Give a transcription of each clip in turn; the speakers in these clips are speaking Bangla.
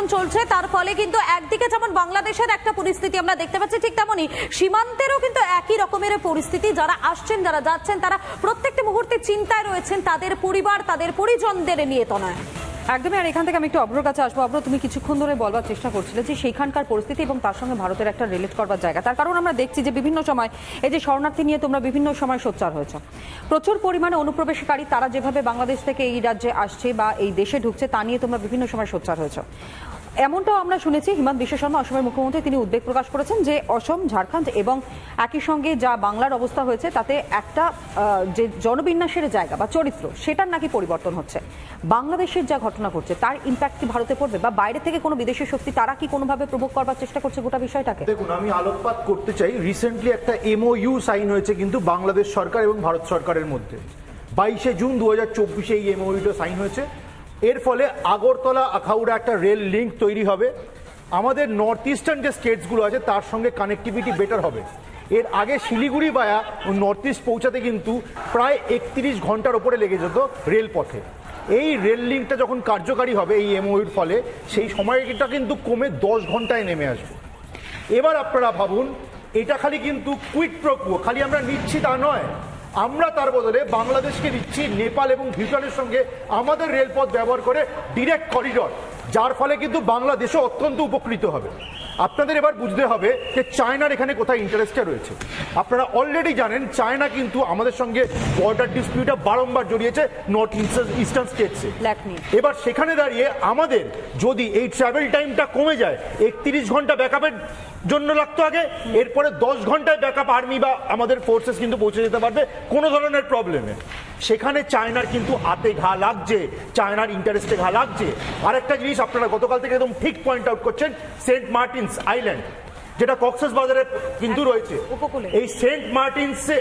আন্দোলন চলছে, তার ফলে কিন্তু একদিকে যেমন বাংলাদেশের একটা পরিস্থিতি আমরা দেখতে পাচ্ছি, ঠিক তেমনই সীমান্তেরও কিন্তু একই রকমের পরিস্থিতি। যারা আসছেন, যারা যাচ্ছেন, তারা প্রত্যেকটি মুহূর্তে চিন্তায় রয়েছেন তাদের পরিবার, তাদের পরিজনদের নিয়ে। তো নয় একদমই। আর এখান থেকে আমি একটু অব্রর কাছে আসবো। অব্র, তুমি কিছুক্ষণ ধরে বলবার চেষ্টা করছিলে যে সেইখানকার পরিস্থিতি এবং তার সঙ্গে ভারতের একটা রিলেট করবার জায়গা। তার কারণ আমরা দেখছি যে বিভিন্ন সময় এই যে শরণার্থী নিয়ে তোমরা বিভিন্ন সময় সোচ্চার হয়েছ, প্রচুর পরিমাণে অনুপ্রবেশকারী তারা যেভাবে বাংলাদেশ থেকে এই রাজ্যে আসছে বা এই দেশে ঢুকছে তা নিয়ে তোমরা বিভিন্ন সময় সোচ্চার হয়েছ। এমনটাও আমরা শুনেছি হিমন্ত বিশ্ব শর্মা, অসমের মুখ্যমন্ত্রী, তিনি উদ্বেগ প্রকাশ করেছেন যে অসম, ঝাড়খণ্ড এবং একই সঙ্গে যা বাংলার অবস্থা হয়েছে তাতে একটা যে জনবিন্যাসের জায়গা বা চরিত্র সেটার নাকি পরিবর্তন হচ্ছে। বাংলাদেশের যা ঘটনা ঘটছে তার ইম্প্যাক্ট কি ভারতে পড়বে, বা বাইরে থেকে কোনো বিদেশি শক্তি তারা কি কোনোভাবে প্রভোগ করবার চেষ্টা করছে গোটা বিষয়টাকে? দেখুন, আমি আলোকপাত করতে চাই, রিসেন্টলি একটা MOU সাইন হয়েছে কিন্তু বাংলাদেশ সরকার এবং ভারত সরকারের মধ্যে। 22শে জুন 2024 এই MOUটা সাইন হয়েছে। এর ফলে আগরতলা আখাউড়া একটা রেল লিঙ্ক তৈরি হবে। আমাদের নর্থ ইস্টার্ন যে স্টেটসগুলো আছে তার সঙ্গে কানেক্টিভিটি বেটার হবে। এর আগে শিলিগুড়ি বায়া নর্থ ইস্ট পৌঁছাতে কিন্তু প্রায় 31 ঘন্টার ওপরে লেগে যেত রেলপথে। এই রেল লিঙ্কটা যখন কার্যকারী হবে এই MOUর ফলে, সেই সময়টা কিন্তু কমে 10 ঘন্টায় নেমে আসবে। এবার আপনারা ভাবুন, এটা খালি কিন্তু কুইক প্রো, খালি আমরা নিচ্ছি তা নয়, আমরা তার বদলে বাংলাদেশকে দিচ্ছি নেপাল এবং ভুটানের সঙ্গে আমাদের রেলপথ ব্যবহার করে ডিরেক্ট করিডর, যার ফলে কিন্তু বাংলাদেশও অত্যন্ত উপকৃত হবে। আপনাদের এবার বুঝতে হবে যে চায়নার এখানে কোথায় ইন্টারেস্টটা রয়েছে। আপনারা অলরেডি জানেন চায়না কিন্তু আমাদের সঙ্গে বর্ডার ডিসপিউটে বারংবার জড়িয়েছে নর্থ ইস্টার্ন স্টেটসে। এবার সেখানে দাঁড়িয়ে আমাদের যদি এই ট্রাভেল টাইমটা কমে যায়, 31 ঘন্টা ব্যাকআপের জন্য লাগতো আগে, এরপরে 10 ঘন্টায় ব্যাকআপ আর্মি বা আমাদের ফোর্সেস কিন্তু পৌঁছে যেতে পারবে কোনো ধরনের প্রবলেমে। সেখানে চায়নার কিন্তু হাতে ঘা লাগছে, চায়নার ইন্টারেস্টে ঘা লাগছে। আরেকটা জিনিস আপনারা গতকাল থেকে একদম ঠিক পয়েন্ট আউট করছেন, সেন্ট মার্টিনস আইল্যান্ড যেটা কক্সেস বাজারে কিন্তু রয়েছে, এই সেন্ট মার্টিনসে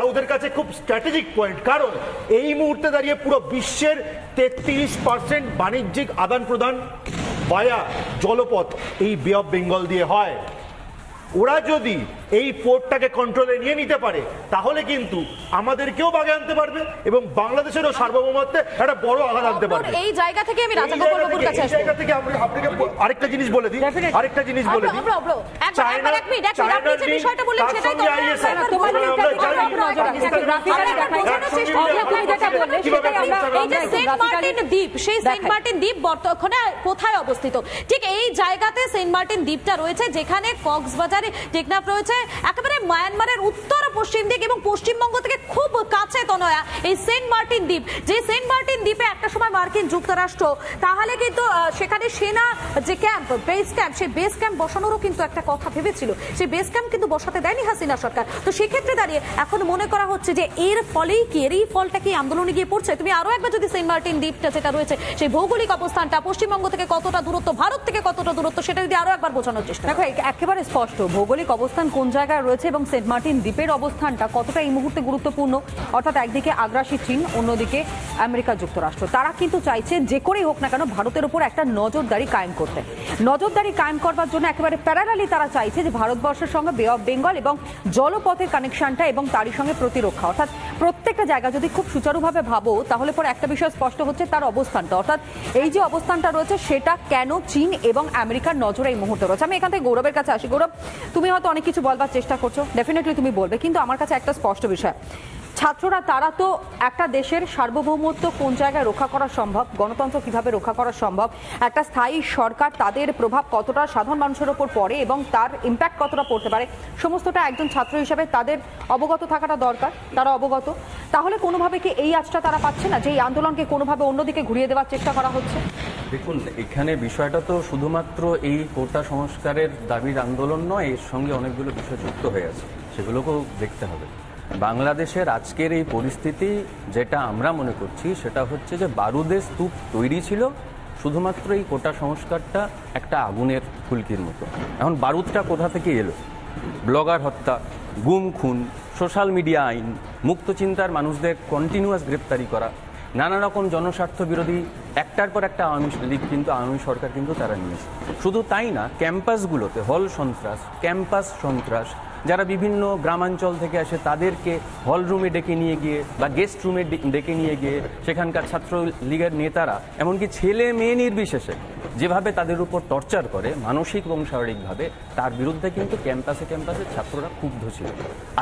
ওদের কাছে খুব স্ট্র্যাটেজিক পয়েন্ট। কারণ এই মুহূর্তে দাঁড়িয়ে পুরো বিশ্বের 33% বাণিজ্যিক আদান প্রদান বায়া জলপথ এই বে অফ বেঙ্গল দিয়ে হয়। ওরা যদি এই পোর্টটাকে কন্ট্রোলে নিয়ে নিতে পারে তাহলে কিন্তু আমাদেরকেও বাগে আনতে পারবে এবং বাংলাদেশেরও সার্বভৌমত্বে একটা বড় আঘাত আনতে পারবে। এই জায়গা থেকে আমি রাজা গোপাল বাবুর কাছে আসব। জায়গা থেকে আপনাকে আরেকটা জিনিস বলে দিই, আরেকটা জিনিস বলে দিই। চায়না এক মিনিট আপনি যে বিষয়টা বললেন সেটাই তো তোমার এই যে সেন্ট মার্টিন দ্বীপ, সেই সেন্ট মার্টিন দ্বীপ বর্তমানে কোথায় অবস্থিত? ঠিক এই জায়গাতে সেন্ট মার্টিন দ্বীপটা রয়েছে, যেখানে কক্সবাজারে টেকনাফ রয়েছে, একেবারে মায়ানমারের উত্তর পশ্চিম দিক এবং পশ্চিমবঙ্গ থেকে খুব কাছে তনয়া এই সেন্ট মার্টিন দ্বীপ। যে সেন্ট মার্টিন দ্বীপে একটা সময় মার্কিন যুক্তরাষ্ট্র তাহলে কিন্তু সেখানে সেনা যে ক্যাম্প, বেস ক্যাম্প, সেই বেস ক্যাম্প বসানোরও কিন্তু একটা কথা ভেবেছিল। সেই বেস ক্যাম্প কিন্তু বসাতে দেয়নি হাসিনা সরকার। তো সেক্ষেত্রে দাঁড়িয়ে এখন মনে করা হচ্ছে যে এর ফলেই কি, এর এই ফলটা কি আন্দোলনে গিয়ে পড়ছে? তুমি আরো একবার যদি সেন্ট মার্টিন দ্বীপটা যেটা রয়েছে সেই ভৌগোলিক অবস্থানটা, পশ্চিমবঙ্গ থেকে কতটা দূরত্ব, ভারত থেকে কতটা দূরত্ব, সেটা যদি আরো একবার বোঝানোর চেষ্টা। দেখো, একেবারে স্পষ্ট ভৌগোলিক অবস্থান কোন জায়গায় রয়েছে এবং সেন্ট মার্টিন দ্বীপের অবস্থানটা কতটা এই মুহূর্তে গুরুত্বপূর্ণ। অর্থাৎ একদিকে আগ্রাসী চীন, অন্যদিকে আমেরিকা যুক্তরাষ্ট্র, তারা কিন্তু চাইছে যে করেই হোক না কেন ভারতের উপর একটা নজরদারি কায়েম করতে। নজরদারি কায়েম করবার জন্য একেবারে প্যারালালি তারা চাইছে যে ভারতবর্ষের সঙ্গে বে অফ বেঙ্গল এবং জলপথের কানেকশনটা এবং তারই সঙ্গে প্রতিরক্ষা, অর্থাৎ প্রত্যেকটা জায়গা যদি খুব সুচারুভাবে ভাবো তাহলে পরে একটা বিষয় স্পষ্ট হচ্ছে তার অবস্থানটা, অর্থাৎ এই যে অবস্থানটা রয়েছে সেটা কেন চীন এবং আমেরিকার নজরে এই মুহূর্তে রয়েছে। আমি এখান থেকে গৌরবের কাছে আসি। গৌরব, তুমি হয়তো অনেক কিছু বলবার চেষ্টা করছো, ডেফিনেটলি তুমি বলবে, কিন্তু আমার কাছে একটা স্পষ্ট বিষয়, ছাত্ররা তারা তো একটা দেশের সার্বভৌমত্ব কোন জায়গায় রক্ষা করা সম্ভব, গণতন্ত্র কিভাবে রক্ষা করা সম্ভব, একটা স্থায়ী সরকার তাদের প্রভাব কতটা সাধারণ মানুষের ওপর পড়ে এবং তার ইম্প্যাক্ট কতটা পড়তে পারে, সমস্তটা একজন ছাত্র হিসেবে তাদের অবগত থাকাটা দরকার। তারা অবগত, তাহলে কোনোভাবে কি এই আজটা তারা পাচ্ছে না যে এই আন্দোলনকে কোনোভাবে অন্যদিকে ঘুরিয়ে দেওয়ার চেষ্টা করা হচ্ছে? দেখুন, এখানে বিষয়টা তো শুধুমাত্র এই কোটা সংস্কারের দাবির আন্দোলন নয়, এর সঙ্গে অনেকগুলো বিষয় যুক্ত হয়ে আছে, সেগুলোকেও দেখতে হবে। বাংলাদেশের আজকের এই পরিস্থিতি যেটা আমরা মনে করছি সেটা হচ্ছে যে বারুদের স্তূপ তৈরি ছিল, শুধুমাত্র এই কোটা সংস্কারটা একটা আগুনের ফুলকির মতো। এখন বারুদটা কোথা থেকে এলো? ব্লগার হত্যা, গুম খুন, সোশ্যাল মিডিয়া আইন, মুক্ত চিন্তার মানুষদের কন্টিনিউয়াস গ্রেপ্তারি করা, নানা রকম জনস্বার্থ বিরোধী একটার পর একটা আওয়ামী লীগ কিন্তু আওয়ামী সরকার কিন্তু তারা নিয়েছে। শুধু তাই না, ক্যাম্পাসগুলোতে হল সন্ত্রাস, ক্যাম্পাস সন্ত্রাস, যারা বিভিন্ন গ্রামাঞ্চল থেকে আসে তাদেরকে হল রুমে ডেকে নিয়ে গিয়ে বা গেস্ট রুমে ডেকে নিয়ে গিয়ে সেখানকার ছাত্র লীগের নেতারা এমনকি ছেলে মেয়ে নির্বিশেষে যেভাবে তাদের উপর টর্চার করে মানসিক এবং শারীরিকভাবে, তার বিরুদ্ধে কিন্তু ক্যাম্পাসে ছাত্ররা ক্ষুব্ধ ছিল।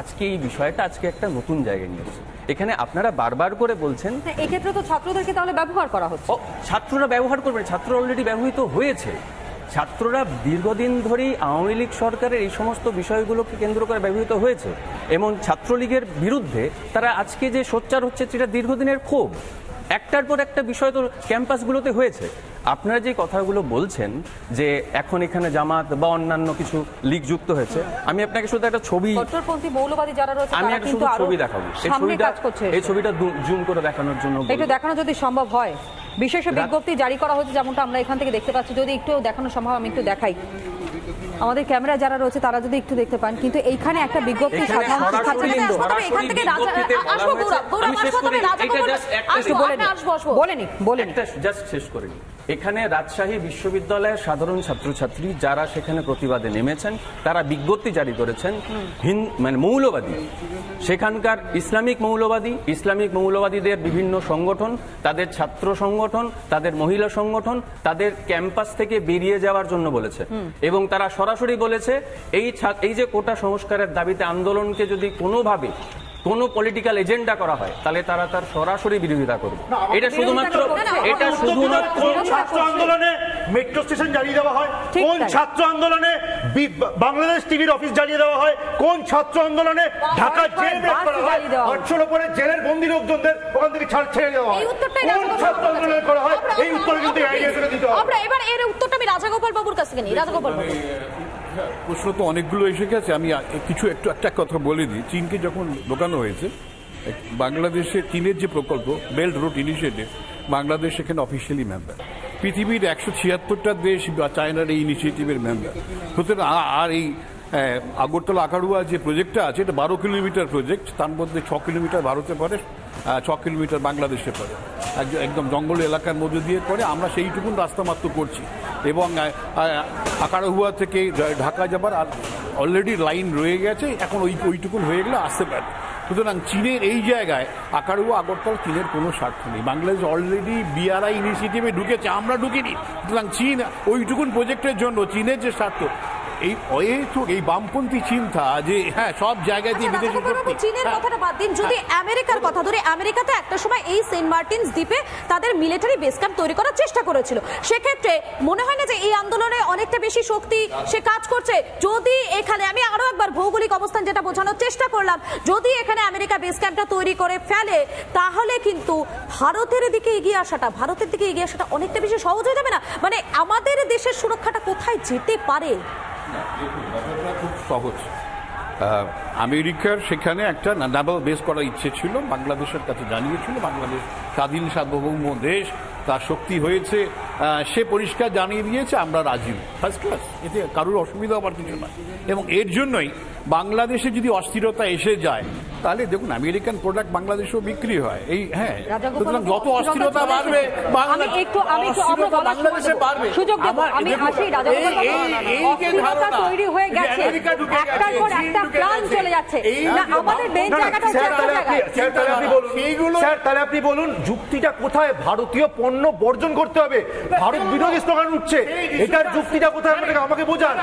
আজকে এই বিষয়টা আজকে একটা নতুন জায়গায় নিয়ে এসেছে। এখানে আপনারা বারবার করে বলছেন এক্ষেত্রে তো ছাত্রদেরকে তাহলে ব্যবহার করা হচ্ছে। ছাত্ররা ব্যবহার করবে, ছাত্র অলরেডি ব্যবহৃত হয়েছে। ছাত্ররা দীর্ঘদিন ধরেই আওয়ামী লীগ সরকারের এই সমস্ত বিষয়গুলোকে কেন্দ্র করে ব্যবহৃত হয়েছে এবং ছাত্রলীগের বিরুদ্ধে তারা আজকে যে সোচ্চার হচ্ছে সেটা দীর্ঘদিনের ক্ষোভ। একটার পর একটা বিষয় তো ক্যাম্পাসগুলোতে হয়েছে। আপনারা যে কথাগুলো বলছেন যে এখন এখানে জামাত বা অন্যান্য কিছু লীগ যুক্ত হয়েছে, আমি আপনাকে শুধু একটা ছবি, কট্টরপন্থী মৌলবাদী যারা রয়েছে আমি তারা একটা কিন্তু শুধু আরো ছবি দেখাবো। সামনে কাজ করছে। এই ছবিটা জুম করে দেখানোর জন্য একটু দেখানো যদি সম্ভব হয়। বিশেষ বিজ্ঞপ্তি জারি করা হয়েছে যেমনটা আমরা এখান থেকে দেখতে পাচ্ছি, যদি একটু দেখানো সম্ভব আমি একটু দেখাই। আমাদের ক্যামেরা যারা রয়েছে তারা যদি একটু দেখতে পান, কিন্তু এইখানে একটা বিজ্ঞপ্তি সাধারণ শিক্ষার্থীবৃন্দ জাস্ট শেষ করে নিই। এখানে রাজশাহী বিশ্ববিদ্যালয়ের সাধারণ ছাত্রছাত্রী যারা সেখানে প্রতিবাদে নেমেছেন তারা বিজ্ঞপ্তি জারি করেছেন মানে মৌলবাদী, সেখানকার ইসলামিক মৌলবাদীদের বিভিন্ন সংগঠন, তাদের ছাত্র সংগঠন, তাদের মহিলা সংগঠন তাদের ক্যাম্পাস থেকে বেরিয়ে যাওয়ার জন্য বলেছে এবং তারা সরাসরি বলেছে এই যে কোটা সংস্কারের দাবিতে আন্দোলনকে যদি কোনোভাবে কোনো পলিটিক্যাল এজেন্ডা করা হয় তাহলে তারা তার সরাসরি বিরোধিতা করবে। এটা শুধুমাত্র ছাত্র আন্দোলনে মেট্রো স্টেশন জ্বালিয়ে দেওয়া হয়, কোন ছাত্র আন্দোলনে বাংলাদেশ টিভির অফিস জ্বালিয়ে দেওয়া হয়, কোন ছাত্র আন্দোলনে ঢাকা জেল ব্রেক করা হয়, 800-র উপরে জেলের বন্দী লোকজনদের ওখান থেকে ছেড়ে দেওয়া হয়, কোন ছাত্র আন্দোলনে করা হয়, এই উত্তর কিন্তু আইডিয়া করে দিতে হবে। আমরা এবার এর উত্তরটা আমি রাজাগোপাল বাবুর কাছ থেকে নিই। রাজাগোপাল বাবু, প্রশ্ন তো অনেকগুলো এসে গেছে, আমি কিছু একটা কথা বলে দিই। চীনকে যখন ঢোকানো হয়েছে, বাংলাদেশে চীনের যে প্রকল্প বেল্ট রুট ইনিশিয়েটিভ, বাংলাদেশ এখানে অফিসিয়ালি মেম্বার। পৃথিবীর 176টা দেশ বা চায়নার এই ইনিশিয়েটিভের মেম্বার। সুতরাং আর এই আগরতলা আকারুয়া যে প্রজেক্টটা আছে এটা 12 কিলোমিটার প্রজেক্ট, তার মধ্যে 6 কিলোমিটার ভারতে পড়ে, 6 কিলোমিটার বাংলাদেশে পড়ে, একদম জঙ্গল এলাকার মধ্যে দিয়ে পড়ে। আমরা সেইটুকুন রাস্তা মাত্র করছি এবং আকারহুয়া থেকে ঢাকা যাবার অলরেডি লাইন রয়ে গেছে, এখন ওইটুকুন হয়ে গেলে আসতে পারে। সুতরাং চীনের এই জায়গায় আকারহুয়া আগরতলা চীনের কোনো স্বার্থ নেই। বাংলাদেশ অলরেডি বিআরআই ইনিশিয়েটিভে ঢুকেছে, আমরা ঢুকিনি। সুতরাং চীন ওইটুকুন প্রজেক্টের জন্য চীনের যে স্বার্থ, এই বামপন্থী চিন্তা যে হ্যাঁ সব জায়গায় চীনের কথাটা বাদ দিন, যদি আমেরিকার কথা ধরে, আমেরিকাতে একটা সময় এই সেন্ট মার্টিনস দ্বীপে তাদের মিলিটারি বেস ক্যাম্প তৈরি করার চেষ্টা করেছিল। সেক্ষেত্রে মনে হয় না যে এই আন্দোলনে অনেকটা বেশি শক্তি সে কাজ করছে? যদি এখানে আমি আরো একবার ভৌগোলিক অবস্থান যেটা বোঝানোর চেষ্টা করলাম, যদি এখানে আমেরিকা বেস ক্যাম্পটা তৈরি করে ফেলে তাহলে কিন্তু ভারতের দিকে এগিয়ে আসাটা অনেকটা বেশি সহজ হয়ে যাবে না? মানে আমাদের দেশের সুরক্ষাটা কোথায় যেতে পারে? খুব সহজ। আমেরিকার সেখানে একটা নাভাল বেস করার ইচ্ছে ছিল, বাংলাদেশের কাছে জানিয়েছিল। বাংলাদেশ স্বাধীন সার্বভৌম দেশ, তার শক্তি হয়েছে, সে পরিষ্কার জানিয়ে দিয়েছে আমরা রাজি, ফার্স্ট ক্লাস, এতে কারোর অসুবিধা হওয়ার কিছু নয়। এবং এর জন্যই বাংলাদেশে যদি অস্থিরতা এসে যায় তাহলে দেখুন আমেরিকান প্রোডাক্ট বাংলাদেশেও বিক্রি হয়। এই হ্যাঁ, সুতরাং যত অস্থিরতা বাড়বে বাংলাদেশে বাড়বে। তাহলে আপনি বলুন যুক্তিটা কোথায়? ভারতীয় পণ্য বর্জন করতে হবে, ভারত বিরোধী স্লোগান উঠছে, এটার যুক্তিটা কোথায় আমাকে বোঝান।